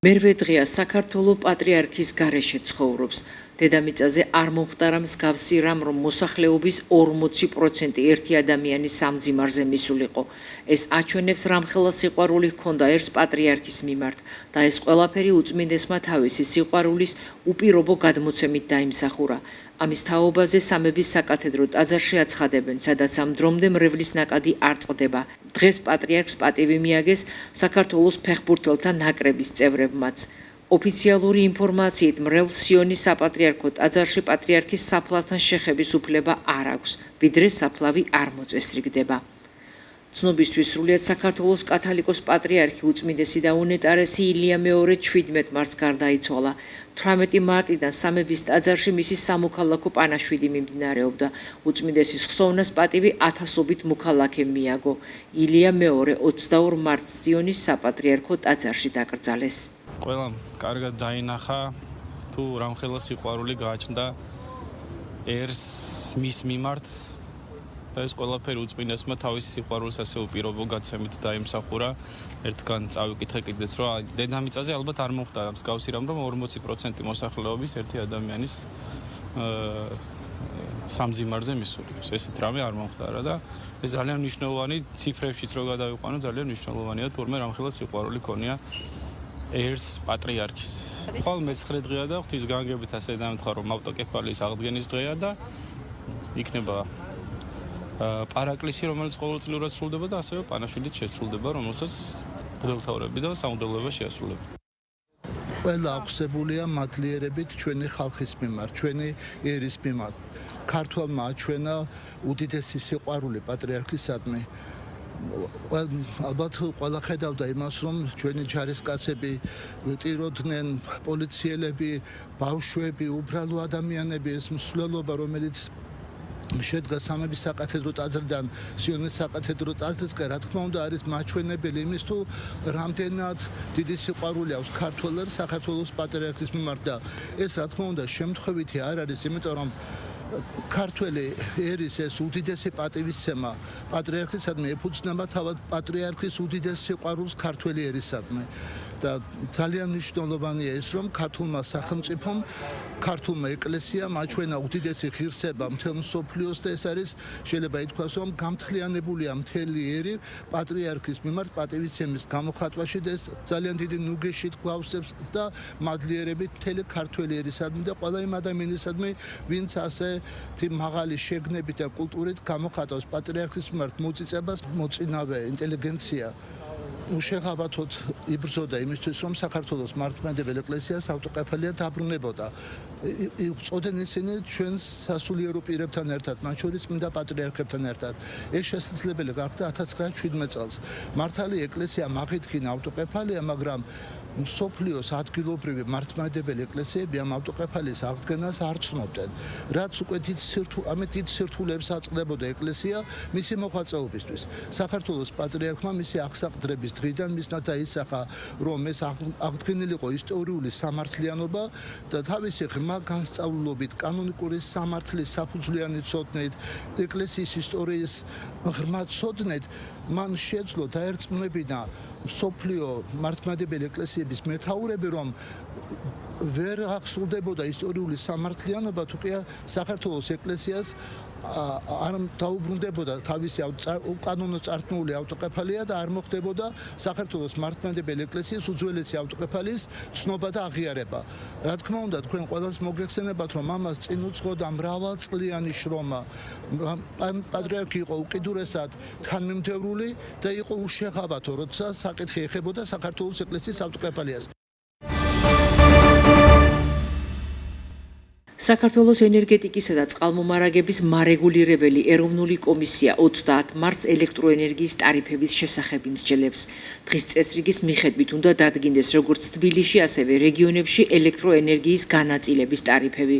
მერვე დღეა საქართველოს პატრიარქის გარეშე ცხოვრობს. დედამიწაზე არ მომხდარა მსგავსი რამ, რომ მოსახლეობის 40% ერთი ადამიანის სამძიმარზე მისულიყო. ეს აჩვენებს რამხელა სიყვარული ჰქონდა ერს პატრიარქის მიმართ და ეს ყველაფერი უწმინდესმა თავისი სიყვარულის უპირობო გადმოცემით დაიმსახურა. ამის თაობაზე სამების საკათედრო ტაძარში აცხადებენ, სადაც ამ დრომდე მრევლის ნაკადი არ წყდება. დღეს პატრიარქს პატივი მიაგეს საქართველოს ფეხბურთელთა ნაკრების წევრებმაც. ოფიციალური ინფორმაციით მრევლს სიონის საპატრიარქო ტაძარში პატრიარქის საფლავთან შეხების უფლება არ აქვს, ვიდრე საფლავი არ მოწესრიგდება. ცნობისთვის სრულიად საქართველოს კათალიკოს პატრიარქი უწმინდესი და უნეტარესი ილია მეორე 17 მარტს გარდაიცვალა. 18 მარტიდან სამების ტაძარში მისი სამოქალაქო პანაშვიდი მიმდინარეობდა. უწმინდესის ხსოვნას პატივი ათასობით მოქალაქემ მიაგო. ილია მეორე 22 მარტს სიონის საპატრიარქო ტაძარში დაკრძალეს. ყველამ კარგად დაინახა, თუ რამხელა სიყვარული გააჩნდა ერს მის მიმართ და ეს ყველაფერი უწმინდესმა თავისი სიყვარულს ასე უპირობო გაცემით დაიმსახურა. ერთგან წავიკითხე კიდეც, რომ დედამიწაზე ალბათ არ მომხდარა მსგავსი რამ, რომ 40% მოსახლეობის ერთი ადამიანის სამძიმარზე მისულიყოს. ესეთ რამე არ მომხდარა და ეს ძალიან მნიშვნელოვანი ციფრებშიც რო გადავიყვანო, ძალიან მნიშვნელოვანია, თურმე რამხელა სიყვარული ქონია ერს პატრიარქის. ყოველ მე-9 დღეა და ღვთის განგებით ასე დამთხა, რომ ავტოკეფალიის აღდგენის დღეა და იქნება პარაკლისი, რომელიც ყოველწლიურად სრულდება და ასევე პანაშვიდიც შესრულდება, რომელსაც მღვდელმთავრები და სამღვდელოება შეასრულებენ. ყველა აღსებულია მადლიერებით ჩვენი ხალხის მიმართ, ჩვენი ერის მიმართ. ქართველმა აჩვენა უდიდესი სიყვარული პატრიარქისადმი. ალბათ ყველა ხედავდა იმას, რომ ჩვენი ჯარისკაცები ტიროდნენ, პოლიციელები, ბავშვები, უბრალო ადამიანები, ეს მსვლელობა, რომელიც შედგა სამების საკათედრო ტაძრიდან სიონის საკათედრო ტაძრისკენ, რა თქმა უნდა, არის მაჩვენებელი იმის, თუ რამდენად დიდი სიყვარული აქვს ქართველ ერს საქართველოს პატრიარქის მიმართ და ეს რა თქმა უნდა შემთხვევითი არ არის, იმიტომ რომ ქართველი ერის ეს უდიდესი პატივისცემა პატრიარქისადმი ეფუძნება თავად პატრიარქის უდიდეს სიყვარულს ქართველი ერისადმი და ძალიან მნიშვნელოვანია ის, რომ ქართულმა სახელმწიფომ, ქართულმა ეკლესიამ აჩვენა უდიდესი ღირსება მთელ მსოფლიოს და ეს არის შეიძლება ითქვას, რომ გამთლიანებულია მთელი ერი პატრიარქის მიმართ პატივისცემის გამოხატვაში და ეს ძალიან დიდი ნუგეშით გვავსებს და მადლიერებით მთელი ქართველი ერისადმი და ყველა იმ ადამიანისადმი, ვინც ასე მაღალი შეგნებით და კულტურით გამოხატავს პატრიარქის მიმართ მოწიწებას, მოწინავე ინტელიგენცია უშეღავათოდ იბრძოდა იმისთვის, რომ საქართველოს მართლმადიდებელ ეკლესიას ავტოკეფალია დაბრუნებოდა. იყვწოდნენ ისინი ჩვენს სასულიერო პირებთან ერთად, მათ შორის წმინდა პატრიარქებთან ერთად. ეს შესაძლებელი გახდა 1917 წელს. მართალი ეკლესია აღიდგინა ავტოკეფალია, მაგრამ მსოფლიოს ადგილობრივი მართლმადიდებელი ეკლესიები ამ ავტოკეფალიის აღდგენას არ ცნობდნენ. რაც უკვე დიდ სირთულეებს აწყდებოდა ეკლესია მისი მოღვაწეობისთვის. საქართველოს პატრიარქმა მისი აღსაყდრების დღიდან მისნად დაისახა, რომ ეს აღდგენილიყო ისტორიული სამართლიანობა და თავისი ღრმა განსწავლულობით, კანონიკური სამართლის საფუძვლიანი ცოდნით, ეკლესიის ისტორიის ღრმა ცოდნით, მან შეძლო დაერწმუნებინა მსოფლიო მართლმადიდებელი ეკლესიების მეთაურები, რომ ვერ აღსრულდებოდა ისტორიული სამართლიანობა, თუ კი საქართველოს ეკლესიას არ დაუბრუნდებოდა თავისი უკანონო წარქმული ავტოკეფალია და არ მოხდებოდა საქართველოს მართლმადიდებელი ეკლესიის უძველესი ავტოკეფალიის ცნობა და აღიარება. რა თქმა უნდა, თქვენ ყველას მოგეხსენებათ, რომ ამას წინ უძღოდა მრავალწლიანი შრომა. პატრიარქი იყო უკიდურესად თანმიმდევრული და იყო უშეღავათო, როცა საკითხი ეხებოდა საქართველოს ეკლესიის ავტოკეფალიას. საქართველოს ენერგეტიკისა და წყალმომარაგების მარეგულირებელი ეროვნული კომისია 30 მარტს ელექტროენერგიის ტარიფების შესახებ იმსჯელებს. დღის წესრიგის მიხედვით უნდა დადგინდეს როგორც თბილისში, ასევე რეგიონებში ელექტროენერგიის განაწილების ტარიფები.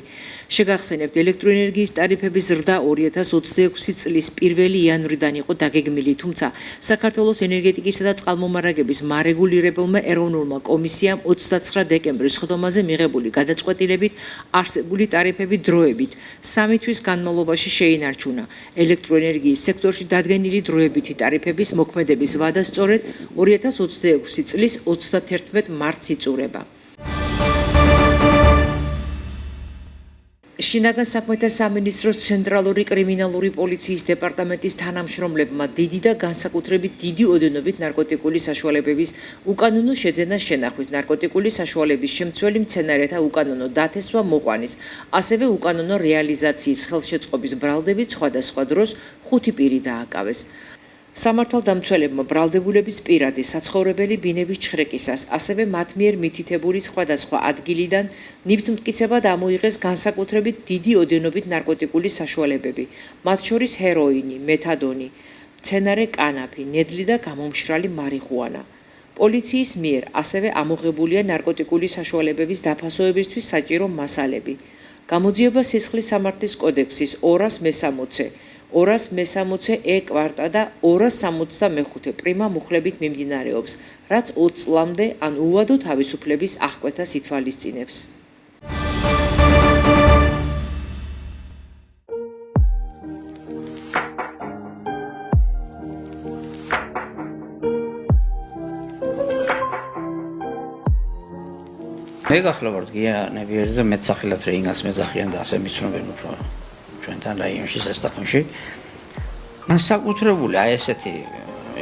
შეგახსენებთ, ელექტროენერგიის ტარიფების ზრდა 2026 წლის 1 იანვრიდან იყო დაგეგმილი, თუმცა საქართველოს ენერგეტიკისა და წყალმომარაგების მარეგულირებელმა ეროვნულმა კომისიამ 29 დეკემბრის სხდომაზე მიღებული გადაწყვეტილებით არსებული ტარიფები დროებით 3 თვის განმავლობაში შეინარჩუნა. ელექტროენერგიის სექტორში დადგენილი დროებითი ტარიფების მოქმედების ვადა სწორედ 2026 წლის 31 მარტს იწურება. შინაგან საქმეთა სამინისტროს ცენტრალური კრიმინალური პოლიციის დეპარტამენტის თანამშრომლებმა დიდი და განსაკუთრებით დიდი ოდენობით ნარკოტიკული საშუალებების უკანონო შეძენას შენახვის, ნარკოტიკული საშუალების შემცველი მცენარეთა უკანონო დათესვა მოყვანის, ასევე უკანონო რეალიზაციის ხელშეწყობის ბრალდებით სხვადასხვა დროს 5 პირი დააკავეს. სამართალდამცველებმა ბრალდებულების პირადი საცხოვრებელი ბინების ჩხრეკისას, ასევე მათ მიერ მითითებული სხვადასხვა ადგილიდან ნივთმტკიცებად ამოიღეს განსაკუთრებით დიდი ოდენობით ნარკოტიკული საშუალებები, მათ შორის ჰეროინი, მეთადონი, მცენარე კანაფი, ნედლი და გამომშრალი მარიხუანა. პოლიციის მიერ ასევე ამოღებულია ნარკოტიკული საშუალებების დაფასოებისთვის საჭირო მასალები. გამოძიება სისხლის სამართლის კოდექსის 260 260 კვარტა და 265 პრიმა მუხლებით მიმდინარეობს, რაც 20 წლამდე ან უვადო თავისუფლების აღკვეთას ითვალისწინებს. მე გახლავართ გიანებიერზე მეტსახელად რეინას მეძახიან და ასე მიცნობენ უფრო ჩვენთან რაიონში ზესტაფონში. განსაკუთრებული აი ესეთი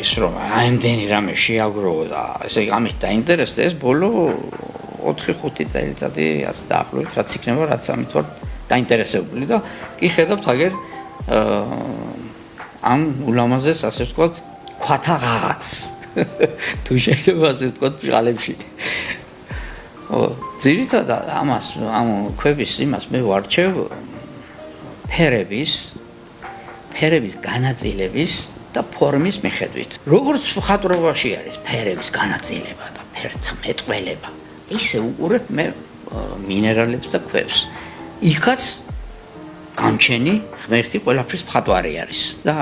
ის რომ ამდენი რამე შეაგროვა და ესე ამით დაინტერესდა ეს ბოლო 4-5 წელიწადი ასე დაახლოებით რაც იქნება რაც ამით ვარ დაინტერესებული და კი ხედავთ აგერ ამ ულამაზეს ასე ვთქვათ ქვათა ღაღაც თუ შეიძლება ასე ვთქვათ ბჟალებში ძირითადად ამას ამ ქვების იმას მე ვარჩევ ფერების განაწილების და ფორმის მიხედვით. როგორც მხატვრობაში არის ფერების განაწილება და ფერთა მეტყველება, ისე უყურებ მე მინერალებს და ქვებს. იქაც გამჩენი ღმერთი ყველაფრის მხატვარი არის და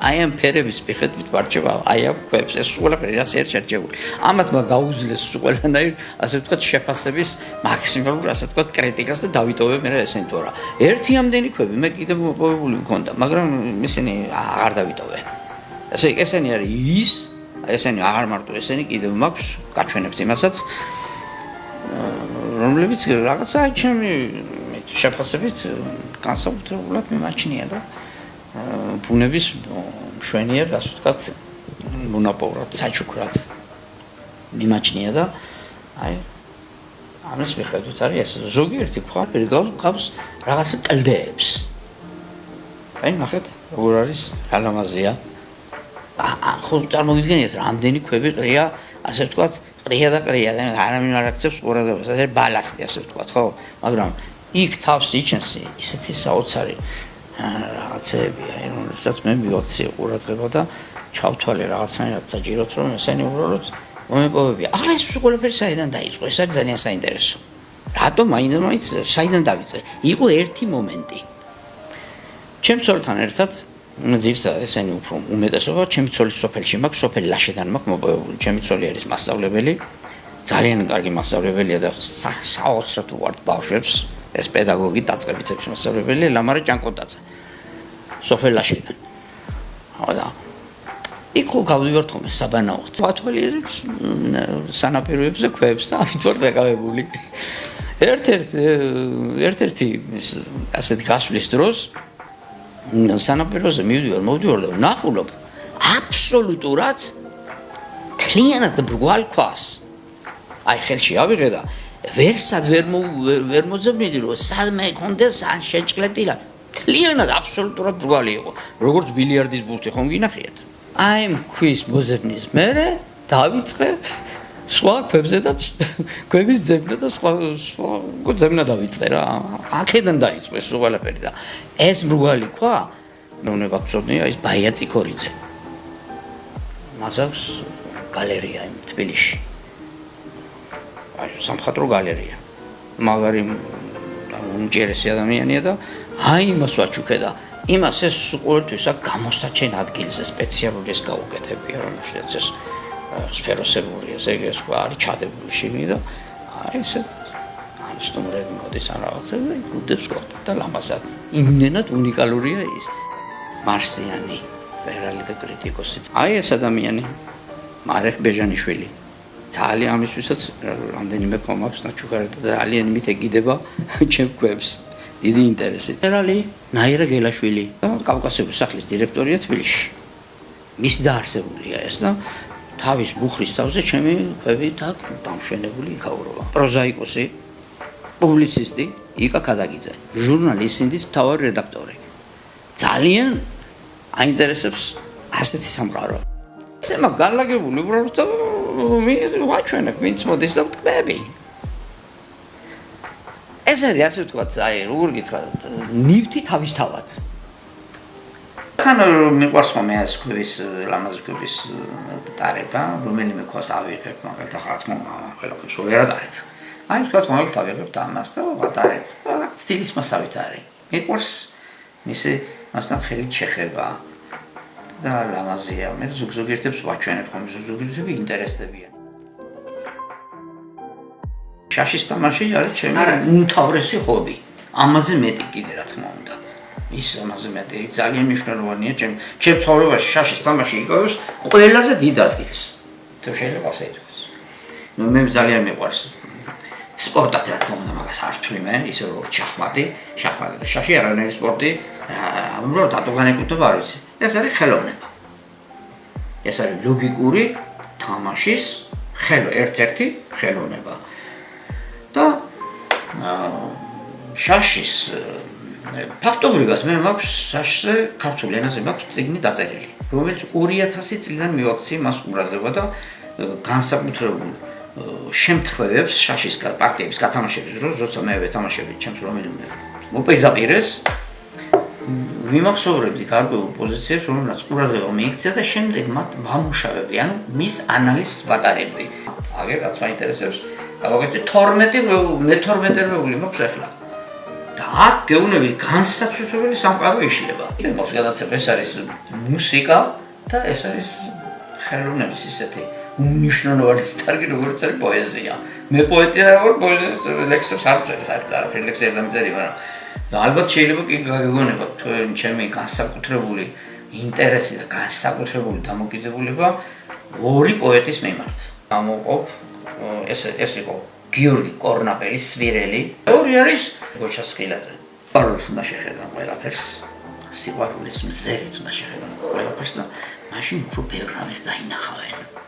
აი ამ ფერების მიხედვით ვარჩევა აი ამ ქვებს ეს ყველაფერი რას ერჩერჩებული. ამათ გაუძლეს ყველანაირ ასე ვთქვათ შეფასების მაქსიმალურ ასე ვთქვათ კრიტიკას და დავიტოვე მე ესენი თორა. ერთი ამდენი ქვები მე კიდევ მოპოვებული მქონდა, მაგრამ ისინი აღარ დავიტოვე. ესენი არის ის, ესენი აღარ მარტო ესენი კიდევ მაქვს გაჩვენებთ იმასაც რომლებიც რაღაცა ჩემი შეფასებით განსაკუთრებულად მიმაჩნია და ბუნების მშვენიერ, ასე ვთქვათ, მონაპოვრად, საჩუქრად მიმაჩნია და აი ამის მიხედვით არის ეს ზოგიერთი ქვა გავს რაღაცა კლდეებს. აი ნახეთ, როგორ არის ალამაზია. ხო წარმოგიდგენიათ, რამდენი ქვები ყრია, ასე ვთქვათ, ყრია და არავინ არ აქცევს ყურადღებას, ეს არის ბალასტი, ასე ვთქვათ, ხო? მაგრამ იქ თავს იჩენს ისეთი საოცარი რაღაცებია, რომელსაც მე მივაქციე ყურადღება და ჩავთვალე რაღაცნაირად საჭიროთ, რომ ესენი უბრალოდ მომეპოვებია. ახლა ეს ყველაფერი საიდან დაიწყო? ეს არის ძალიან საინტერესო. რატომ მაინც საიდან დავიწყე? იყო ერთი მომენტი. ჩემს ცოლთან ერთად ძირითადად ესენი უფრო უმეტესობა ჩემი ცოლის სოფელში მაქვს, სოფელი ლაშედან მაქვს მოპოვებული. ჩემი ცოლი არის მასწავლებელი, ძალიან კარგი მასწავლებელია და საოცრად უყვართ ბავშვებს. ეს პედაგოგი დაწყებით ექვს მასწავლებელი ლამარე ჭანკოდაძე სოფელაშიდან. და იქ გავდივართ ხოლმე საბანაოდ. ვათვალიერებს სანაპიროებზე ქვებს და ამით ვარ დაკავებული. ერთ-ერთი ასეთი გასვლის დროს სანაპიროზე მოვდივარ და ვნახულობ აბსოლუტურად მთლიანად მრგვალ ქვას. აი ხელში ავიღე და ვერსად ვერ მოძებნიდი რომ სადმე კონდეს ან შეჭკლეტილა მთლიანად აბსოლუტურად მრგვალი იყო როგორც ბილიარდის ბურთი ხომ გინახიათ აი ქვის მოძებნის მერე დავიწყე სხვა ქვებზედაც ქვების ძებნა და სხვა ძებნა დავიწყე რა აქედან დაიწყო ეს ყველაფერი და ეს მრგვალი ქვა მე უნდა ვაფსოდნია ის ბაია ციკორიძე მას აქვს გალერეა თბილისში სამხატვრო გალერეა. მაგარი უნჯერესი ადამიანია და აი იმას ვაჩუქე და იმას ეს ყოველთვის აქ გამოსაჩენ ადგილზე სპეციალური ეს გაუკეთებია რომელშიც ეს სფეროსებური ესე იგი ეს არის ჩადებული შიგნით და აი ესე სტუმრები მოდის ან რაღაცა და იგდებს ყოფთ და ლამაზად. იმდენად უნიკალურია ის. მარსიანი წერალი და კრიტიკოსი. აი ეს ადამიანი მარეხ ბეჟანიშვილი. ძალიან ამისთვისაც რამდენიმე კომაქვს ნაჩუქარი და ძალიან მით ეკიდება ჩემ ქვებს. დიდი ინტერესით. წერალი ნაირა გელაშვილი და კავკასიების სახლის დირექტორია თბილისში. მის დაარსებულია ეს და თავის ბუხრის თავზე ჩემი ქვები და დამშვენებული იქაურობა. პროზაიკოსი, პუბლიცისტი იკა ქადაგიძე, ჟურნალის სინდის მთავარი რედაქტორი. ძალიან აინტერესებს ასეთი სამყარო. ესე მაგ განლაგებული უბრალოდ და ვაჩვენებ, ვინც მოდის და ვტკბები. ეს არის ასე ვთქვათ, აი როგორ გითხრათ, ნივთი თავისთავად. ხან მიყვარს ხომ ეს ქვის ლამაზი ქვის დარება, რომელიმე ქვას ავიღებ, მაგრამ და ხარ თქმა უნდა, ყველაფერს ვერ ადარებ. აი ვთქვათ, მაგალითად ავიღებ და ამას და ვატარებ. სტილის მასავით არის. მიყვარს მისი მასთან ხელით შეხება და ლამაზია. მე ზუგზუგირთებს ვაჩვენებ, ხომ ზუგზუგირთები ინტერესდებიან. შაშის თამაში არის ჩემი უმთავრესი ჰობი. ამაზე მეტი კიდე რა თქმა უნდა. ის ამაზე მეტი ძალიან მნიშვნელოვანია ჩემ ცხოვრებაში შაშის თამაში იკავებს ყველაზე დიდ ადგილს. თუ შეიძლება ასე ითქვას. ნუ მე ძალიან მიყვარს სპორტად რა თქმა უნდა მაგას არ ვთვლი მე, ისე როგორც შახმატი და შაში არანაირი სპორტი, უბრალოდ დატოვანეკუთვნება არ ვიცი. ეს არის ხელოვნება. ეს არის ლოგიკური თამაშის ერთ-ერთი ხელოვნება. და შაშის ფაქტობრივად მე მაქვს შაშზე ქართულ ენაზე მაქვს წიგნი დაწერილი, რომელიც 2000 წლიდან მივაქციე მას ყურადღება და განსაკუთრებულ შემთხვევებს შაშის პარტიების გათამაშების დროს, როცა მე ვეთამაშები ჩემს რომელიმე მოპირდაპირეს, ვიმახსოვრებდი გარკვეულ პოზიციებს, რომელსაც ყურადღება მიიქცია და შემდეგ მათ ვამუშავებდი, ანუ მის ანალიზს ვატარებდი. აგერ რაც მაინტერესებს, გავაკეთე 12 ვეული მაქვს ახლა. და აქ გეუბნები განსაცვიფრებელი სამყარო იშლება. კიდევ მაქვს გადაცემა, ეს არის მუსიკა და ეს არის ხელოვნების ისეთი უნიშნულოვანი სტარგი, როგორც არის პოეზია. მე პოეტია ვარ, პოეზიის ლექსებს არ ვწერე, საერთოდ არაფერი ლექსები არ მწერია, მაგრამ ალბათ შეიძლება კი გაგიგონება თქვენ ჩემი განსაკუთრებული ინტერესი და განსაკუთრებული დამოკიდებულება ორი პოეტის მიმართ. ამოყოფ ეს იყო გიორგი კორნაპელის სვირელი. ორი არის გოჩა სხილაძე. სიყვარულს უნდა შეხედან ყველაფერს. სიყვარულის მზერით უნდა შეხედან ყველაფერს და მაშინ უფრო ბევრ რამეს დაინახავენ.